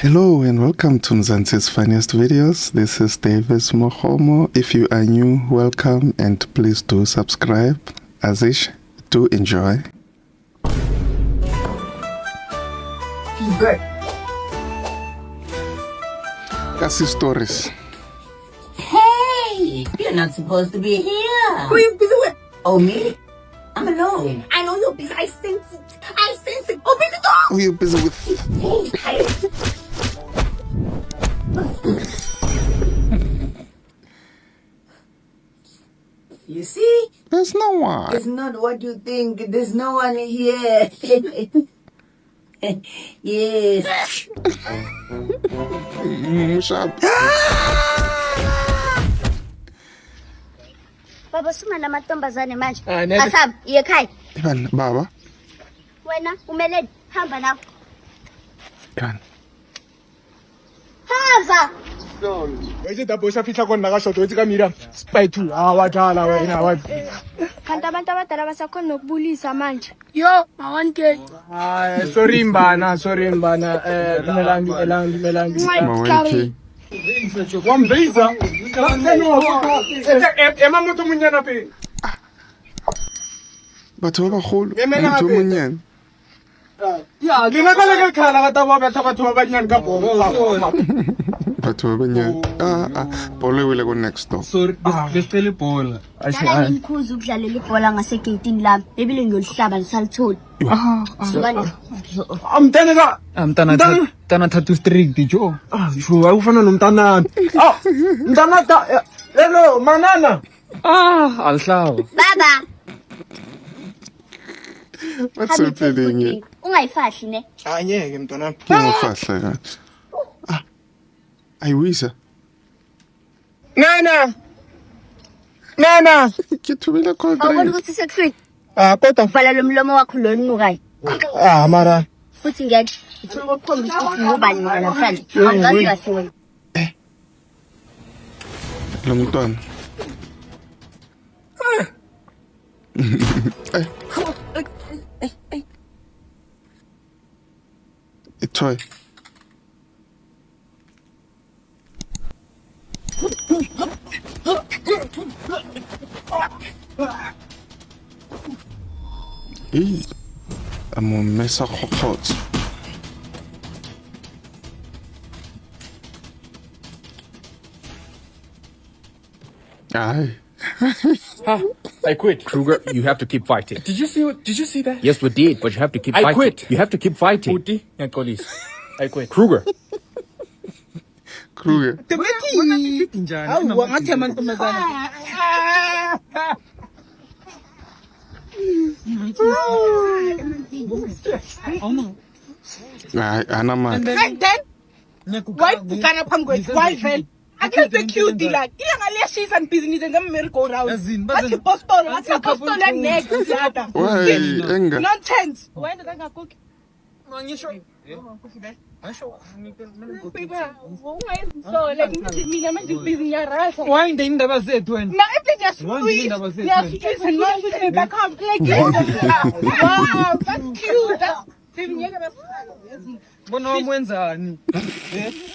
Hello and welcome to Mzansi's Funniest Videos. This is Davis Mohomo. If you are new, welcome and please do subscribe. Azish, do enjoy. He's good. Kasi stories. Hey, you're not supposed to be here. Who are you busy with? Oh, me? I'm alone. I know you're busy. I sense it. Open the door. Who are you busy with? You see? There's no one. It's not what you think. There's no one here. Yes. Sharp. Baba suma namantombazane manje. Asab, yekhaya. Ivan, baba. Wena umeleni hamba nawe. Ivan. Hamba. Wethu dabosha fihla kona nakashodo wethi kaMiriam spy 2 awathala wena wathi Kanti abantu abadala basakhona nokubulisa manje. Yo, ma1k. hayi sorry mbana elangi Mawenke. wambiza ema motho munyana pe Batho ba bagolo. Emela Motho o gape. monyane. ya ke na ka khala ka taba batho ba banyane ka bobo Batho ba banyane. Bolo e wele go next door. Sorry, besele bola. Dala ngimkhuza ukudlalela ibhola ngasegeyitini lami. Ebile ngiyolihlaba ngisalithola. Sibani? amteneka Mntana thathu strict jo. sho akufana nomntana mntana hello manana Alihlaba. Baba, What's happening here? ungayifahli ne? anyeke mntana Ke ngofahla kanje. Ayiwisa. nana Ke thubile call Awubona drive. ukuthi sekuhlwini? kodwa Vala lo mlomo wakho lo nukayo. mara Futhi ngeke ngifuna ukukhombisa ukuthi ngubani mina namhlanje. Angazi kahle wena. Lo mntwana. Itoy. Amo mesa khokotso. Ay. I quit. Kruger, you have to keep fighting. Did you see that? Yes, we did, but you have to keep I fighting. quit. You have to keep fighting. Uti, ngiyaqolisa. I quit. Kruger. Kruger. awu ngathi amantombazana Ay, anama. And then, why kana phambi kwethu? Why vele? Akhe be cute like. Ilanga liyashisa nibhizinisi ngemmeri go round. Athi postole next yada. Why enga? Nonsense. Why did I cook? ngisho So like mina manje busy yarasa. wayinde indaba zethu wena Na everything is sweet. Yes, back up like wow, that's cute. bona wamwenzani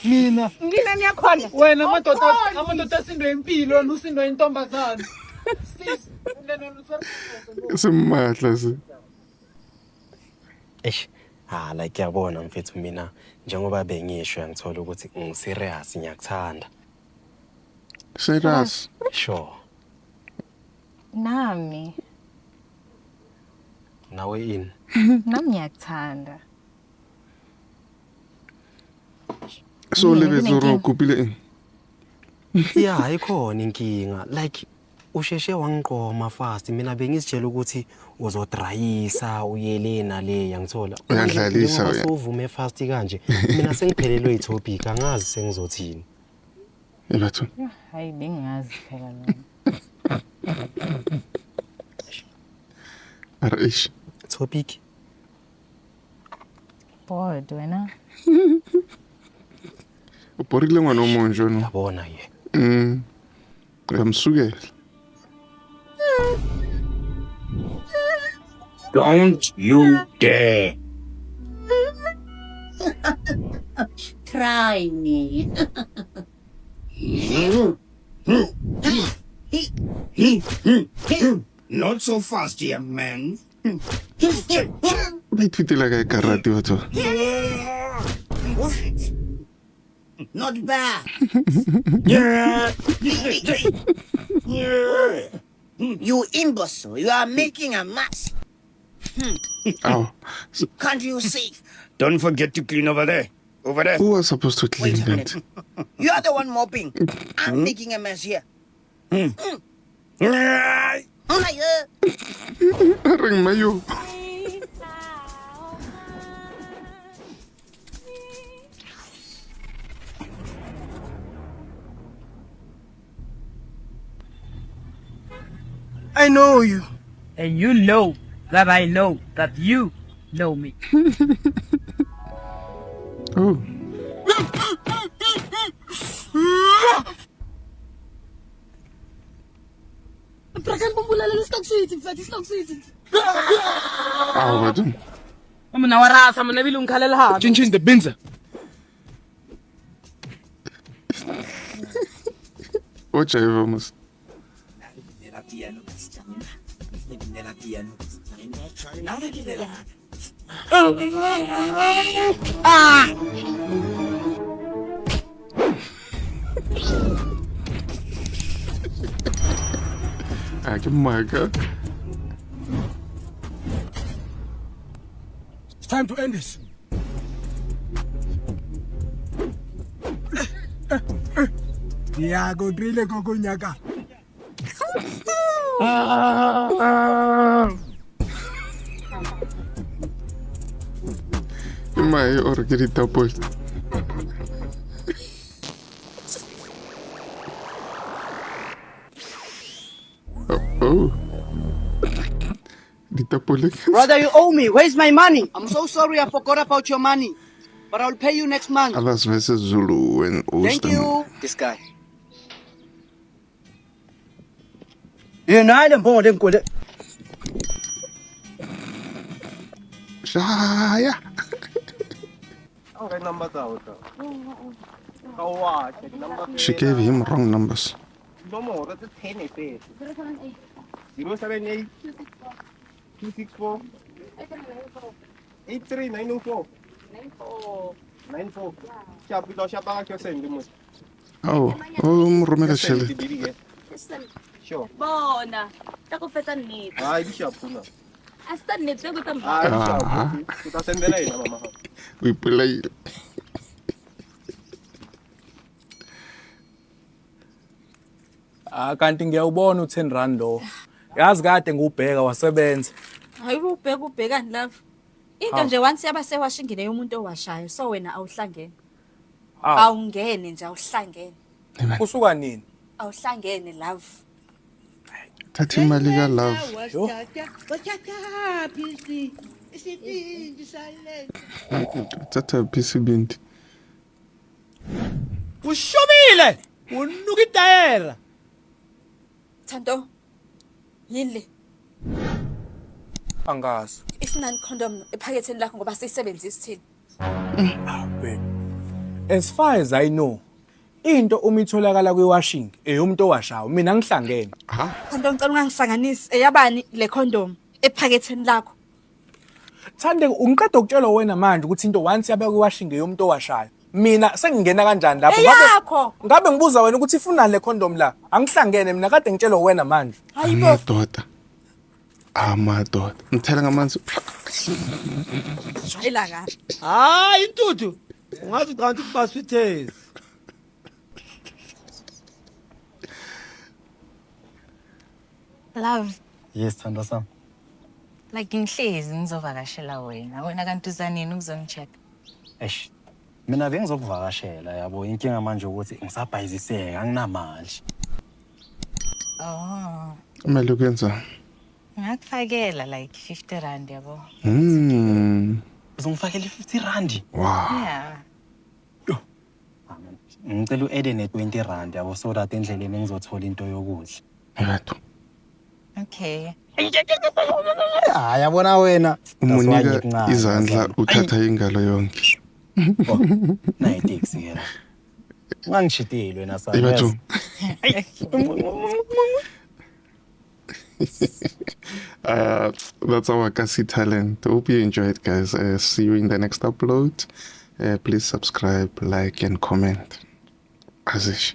mina Ngina niyakhona. wena amadoda asindo impilo nusindo intombazana sis Simahla se. Like yabona mfethu mina njengoba bengisho ngithola ukuthi ngiserious ngiyakuthanda. Serious. Sure. Nami Nawe ini? ngiyakuthanda. So lebe zoro kupile in. Yeah, ayikhona inkinga. Like usheshe wangiqoma fast mina bengisitshela ukuthi uzodrayisa uyele nale yangithola. Uyadlalisa wena. Uvume fast kanje. Mina sengiphelelwe itopic angazi sengizothini. Ebathu. Hayi bengazi phela mina. Arish. Topic. Bored wena. Uporile ngwana omonjo no. Yabona ye. Uyamsukela. Don't you dare. Try me. Not so fast, young man. Ba ithutela kae karate batho? Not bad. You imbecile, you are making a mess. Ow. Can't you see? Don't forget to clean over there. Over there. Who was supposed to clean Wait a minute. that? You are the one mopping. I'm making a mess here. Ring mayo. I know you. And you know that I know that you know me. Oh. Ow, batho. Mna warasa mna bile ungikhalela ha. Chin the binza. Ojayiva mos. Ah, ke maga. It's time to end this. Yeah, go drill it, go nyaka. Mai or ke ditapole. Oh. Ditapole. Brother, you owe me. Where's my money? I'm so sorry I forgot about your money. But I'll pay you next month. Alas versus Zulu and Thank Oostem. you. This guy. Yeah, no, I don't want them good. Shaya. She gave him wrong numbers. 078 264 83904 94 Oh, mromela tšhelete. Sure. Bona, ta go fetsa nnete. Hayi bishapuna. A se nnete go tsamaya. Hayi bishapuna. Utasendela yena mama. O ipolaile. Kanti ngiyawubona u10 rand lo. Yazi kade ngubheka wasebenza. Hayi ubhekani love. Into nje once yaba sewashingile umuntu owashayo so wena awuhlangene. Awungene nje awuhlangene. Kusuka nini? Awuhlangene love. Thatha imali ka-love. Thatha phisi binti. Ushobile! Unuka itayera. Thando. Yini? Angazi. Isinani condom ephaketheni lakho ngoba sisebenzisa thina. As far as I know, into uma itholakala kwiwashing eyomuntu owashayo mina ngihlangene. Condom ngicela ungangisanganisi eyabani le condom ephaketheni lakho. Thande ungiqeda ukutshela wena manje ukuthi into once yabe kwiwashing eyomuntu owashayo. Mina sengingena kanjani lapho ngabe ngibuza wena ukuthi ifuna le condom la angihlangene mina kade ngitshela wena manje. Amadoda. Amadoda. Ngithela ngamanzi. Shayela kahle. Hayi intuthu. Ungathi uqanti kubaswithezi. Love, Yes, Thando Sam. like ngihlezi ngizovakashela wena kanti uzanini ukuzongicheck? Eish. Mina bengizokuvakashela yabo inkinga manje ukuthi ngisabhayiziseka anginamali. Oh, Imali ukwenza. ngakufakela like 50 rand yabo. Uzongifakela 50 rand. Wow. Yeah. Ngicela u-add ne20 rand yabo so that endleleni ngizothola into yokudla. Yebo. Okay. Yabona wena. Umunika izandla uthatha ingalo yonke. Nayi taxi yena. Ngangishidile wena sa. Ibathu. That's our Kasi talent. Hope you enjoyed, guys. See you in the next upload. Please subscribe, like, and comment. Azish.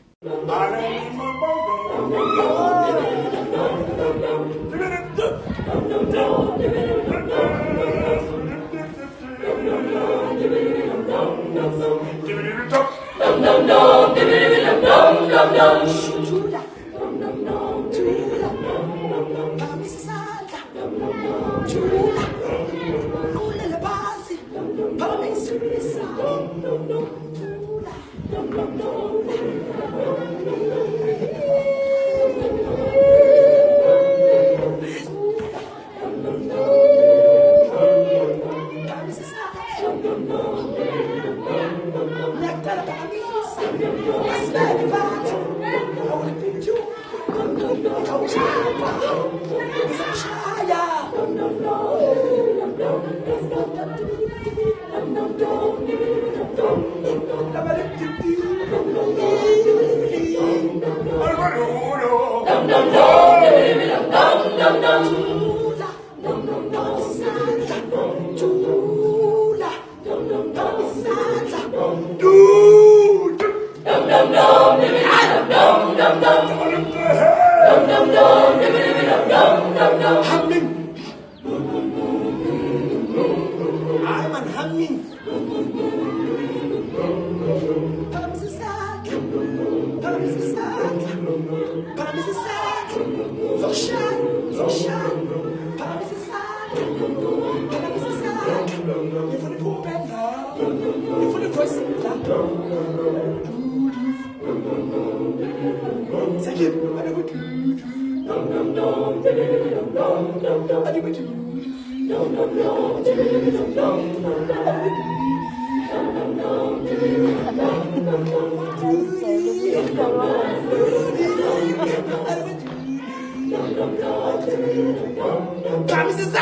Promise is